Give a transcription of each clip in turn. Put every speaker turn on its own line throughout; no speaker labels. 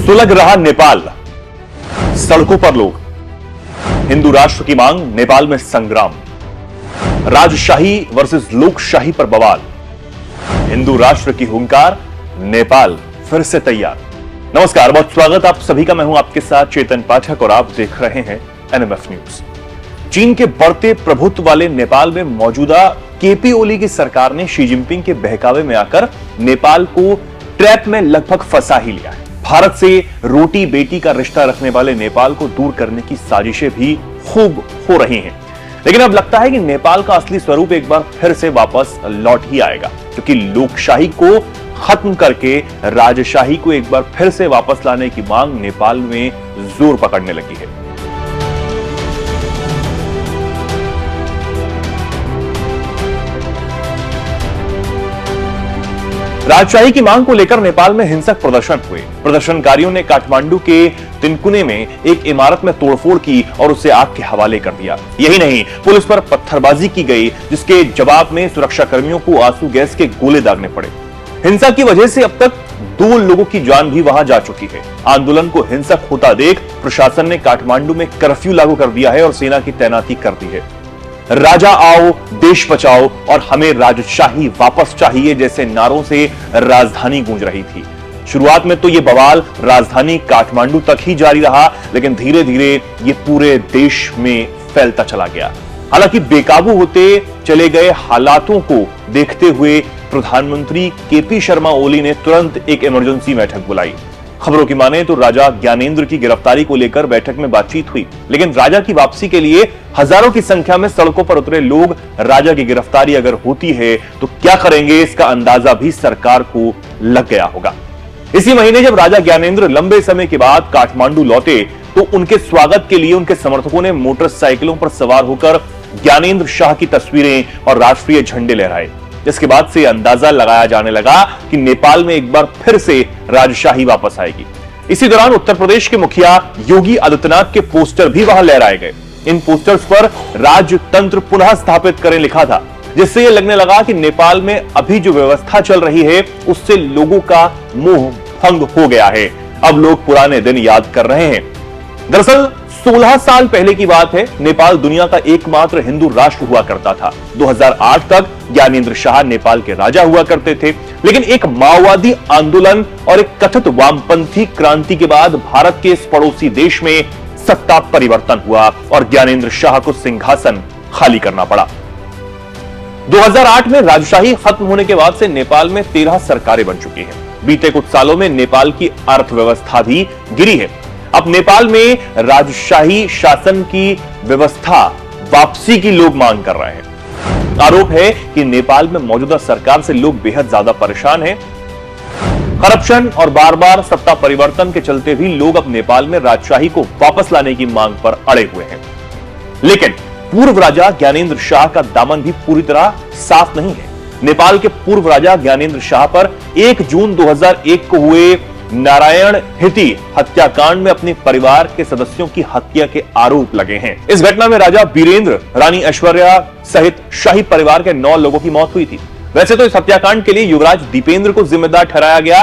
सुलग रहा नेपाल, सड़कों पर लोग, हिंदू राष्ट्र की मांग, नेपाल में संग्राम, राजशाही वर्सेस लोकशाही पर बवाल, हिंदू राष्ट्र की हुंकार, नेपाल फिर से तैयार। नमस्कार, बहुत स्वागत आप सभी का। मैं हूं आपके साथ चेतन पाठक और आप देख रहे हैं एनएमएफ न्यूज। चीन के बढ़ते प्रभुत्व वाले नेपाल में मौजूदा केपी ओली की सरकार ने शी जिनपिंग के बहकावे में आकर नेपाल को ट्रैप में लगभग फंसा ही लिया है। भारत से रोटी बेटी का रिश्ता रखने वाले नेपाल को दूर करने की साजिशें भी खूब हो रही हैं। लेकिन अब लगता है कि नेपाल का असली स्वरूप एक बार फिर से वापस लौट ही आएगा, क्योंकि लोकशाही को खत्म करके राजशाही को एक बार फिर से वापस लाने की मांग नेपाल में जोर पकड़ने लगी है। राजशाही की मांग को लेकर नेपाल में हिंसक प्रदर्शन हुए। प्रदर्शनकारियों ने काठमांडू के तिनकुने में एक इमारत में तोड़फोड़ की और उसे आग के हवाले कर दिया। यही नहीं, पुलिस पर पत्थरबाजी की गई, जिसके जवाब में सुरक्षा कर्मियों को आंसू गैस के गोले दागने पड़े। हिंसा की वजह से अब तक 2 लोगों की जान भी वहां जा चुकी है। आंदोलन को हिंसक होता देख प्रशासन ने काठमांडू में कर्फ्यू लागू कर दिया है और सेना की तैनाती कर दी है। राजा आओ, देश बचाओ और हमें राजशाही वापस चाहिए जैसे नारों से राजधानी गूंज रही थी। शुरुआत में तो ये बवाल राजधानी काठमांडू तक ही जारी रहा, लेकिन धीरे धीरे ये पूरे देश में फैलता चला गया। हालांकि बेकाबू होते चले गए हालातों को देखते हुए प्रधानमंत्री केपी शर्मा ओली ने तुरंत एक इमरजेंसी बैठक बुलाई। खबरों की माने तो राजा ज्ञानेंद्र की गिरफ्तारी को लेकर बैठक में बातचीत हुई, लेकिन राजा की वापसी के लिए हजारों की संख्या में सड़कों पर उतरे लोग राजा की गिरफ्तारी अगर होती है तो क्या करेंगे, इसका अंदाजा भी सरकार को लग गया होगा। इसी महीने जब राजा ज्ञानेंद्र लंबे समय के बाद काठमांडू लौटे तो उनके स्वागत के लिए उनके समर्थकों ने मोटरसाइकिलों पर सवार होकर ज्ञानेंद्र शाह की तस्वीरें और राष्ट्रीय झंडे लहराए। जिसके बाद से अंदाजा लगाया जाने लगा कि नेपाल में एक बार फिर से राजशाही वापस आएगी। इसी दौरान उत्तर प्रदेश के मुखिया योगी आदित्यनाथ के पोस्टर भी वहां लहराए गए। इन पोस्टर्स पर राजतंत्र पुनः स्थापित करें लिखा था, जिससे यह लगने लगा कि नेपाल में अभी जो व्यवस्था चल रही है उससे लोगों का मोह भंग हो गया है। अब लोग पुराने दिन याद कर रहे हैं। दरअसल 16 साल पहले की बात है। नेपाल दुनिया का एकमात्र हिंदू राष्ट्र हुआ करता था। 2008 तक ज्ञानेंद्र शाह नेपाल के राजा हुआ करते थे, लेकिन एक माओवादी आंदोलन और एक कथित वामपंथी क्रांति के बाद भारत के इस पड़ोसी देश में सत्ता परिवर्तन हुआ और ज्ञानेंद्र शाह को सिंहासन खाली करना पड़ा। 2008 में राजशाही खत्म होने के बाद से नेपाल में 13 सरकारें बन चुकी हैं। बीते कुछ सालों में नेपाल की अर्थव्यवस्था भी गिरी है। अब नेपाल में राजशाही शासन की व्यवस्था वापसी की लोग मांग कर रहे हैं। आरोप है कि नेपाल में मौजूदा सरकार से लोग बेहद ज्यादा परेशान हैं। करप्शन और बार बार सत्ता परिवर्तन के चलते भी लोग अब नेपाल में राजशाही को वापस लाने की मांग पर अड़े हुए हैं। लेकिन पूर्व राजा ज्ञानेंद्र शाह का दामन भी पूरी तरह साफ नहीं है। नेपाल के पूर्व राजा ज्ञानेंद्र शाह पर 1 जून 2001 को हुए नारायण हिती हत्याकांड में अपने परिवार के सदस्यों की हत्या के आरोप लगे हैं। इस घटना में राजा वीरेंद्र, रानी ऐश्वर्या सहित शाही परिवार के 9 लोगों की मौत हुई थी। वैसे तो इस हत्याकांड के लिए युवराज दीपेंद्र को जिम्मेदार ठहराया गया।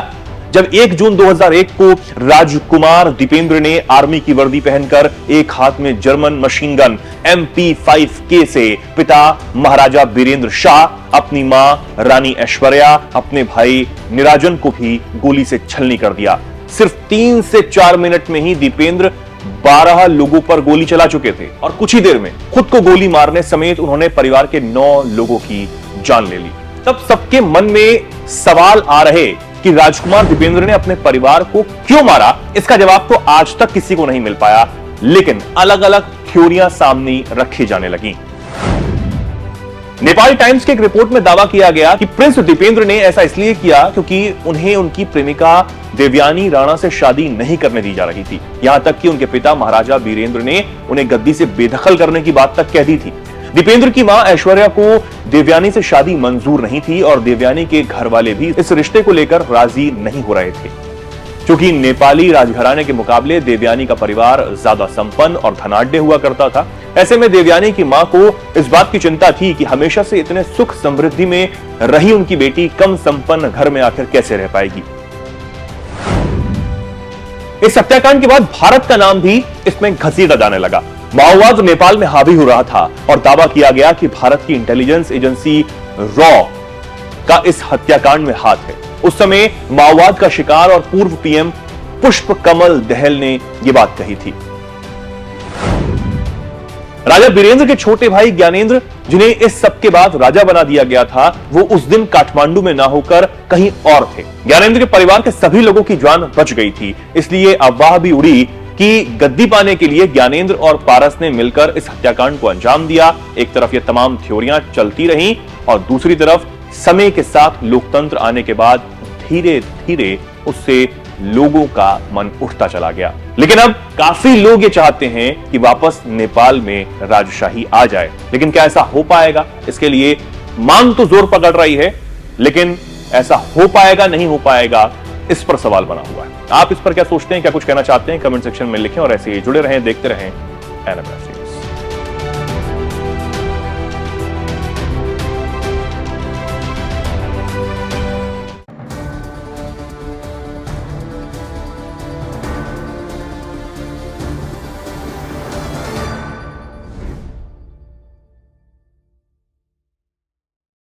जब 1 जून 2001 को राजकुमार दीपेंद्र ने आर्मी की वर्दी पहनकर एक हाथ में जर्मन मशीन गन MP5K से पिता महाराजा वीरेंद्र शाह, अपनी मां रानी ऐश्वर्या, अपने भाई निराजन को भी गोली से छलनी कर दिया। सिर्फ 3 से 4 मिनट में ही दीपेंद्र 12 लोगों पर गोली चला चुके थे और कुछ ही देर में खुद को गोली मारने समेत उन्होंने परिवार के 9 लोगों की जान ले ली। तब सबके मन में सवाल आ रहे कि राजकुमार दीपेंद्र ने अपने परिवार को क्यों मारा। इसका जवाब तो आज तक किसी को नहीं मिल पाया, लेकिन अलग अलग थ्योरियां सामने रखी जाने लगी। नेपाल टाइम्स की एक रिपोर्ट में दावा किया गया कि प्रिंस दीपेंद्र ने ऐसा इसलिए किया क्योंकि उन्हें उनकी प्रेमिका देवयानी राणा से शादी नहीं करने दी जा रही थी। यहां तक कि उनके पिता महाराजा वीरेंद्र ने उन्हें गद्दी से बेदखल करने की बात तक कह दी थी। दीपेंद्र की मां ऐश्वर्या को देवयानी से शादी मंजूर नहीं थी और देवयानी के घर वाले भी इस रिश्ते को लेकर राजी नहीं हो रहे थे। क्योंकि नेपाली राजघराने के मुकाबले देवयानी का परिवार ज्यादा संपन्न और धनाढ्य हुआ करता था, ऐसे में देवयानी की मां को इस बात की चिंता थी कि हमेशा से इतने सुख समृद्धि में रही उनकी बेटी कम संपन्न घर में आकर कैसे रह पाएगी। इस हत्याकांड के बाद भारत का नाम भी इसमें घसीटा जाने लगा। माओवाद नेपाल में हावी हो रहा था और दावा किया गया कि भारत की इंटेलिजेंस एजेंसी रॉ का इस हत्याकांड में हाथ है। उस समय माओवाद का शिकार और पूर्व पीएम पुष्प कमल दहल ने यह बात कही थी। राजा बीरेंद्र के छोटे भाई ज्ञानेंद्र, जिन्हें इस सब के बाद राजा बना दिया गया था, वो उस दिन काठमांडू में ना होकर कहीं और थे। ज्ञानेंद्र के परिवार के सभी लोगों की जान बच गई थी, इसलिए अफवाह भी उड़ी कि गद्दी पाने के लिए ज्ञानेंद्र और पारस ने मिलकर इस हत्याकांड को अंजाम दिया। एक तरफ ये तमाम थ्योरियां चलती रहीं और दूसरी तरफ समय के साथ लोकतंत्र आने के बाद धीरे धीरे उससे लोगों का मन उठता चला गया। लेकिन अब काफी लोग ये चाहते हैं कि वापस नेपाल में राजशाही आ जाए, लेकिन क्या ऐसा हो पाएगा? इसके लिए मांग तो जोर पकड़ रही है, लेकिन ऐसा हो पाएगा नहीं हो पाएगा, इस पर सवाल बना हुआ है। आप इस पर क्या सोचते हैं, क्या कुछ कहना चाहते हैं? कमेंट सेक्शन में लिखें और ऐसे ही जुड़े रहें, देखते रहें एनएमएस।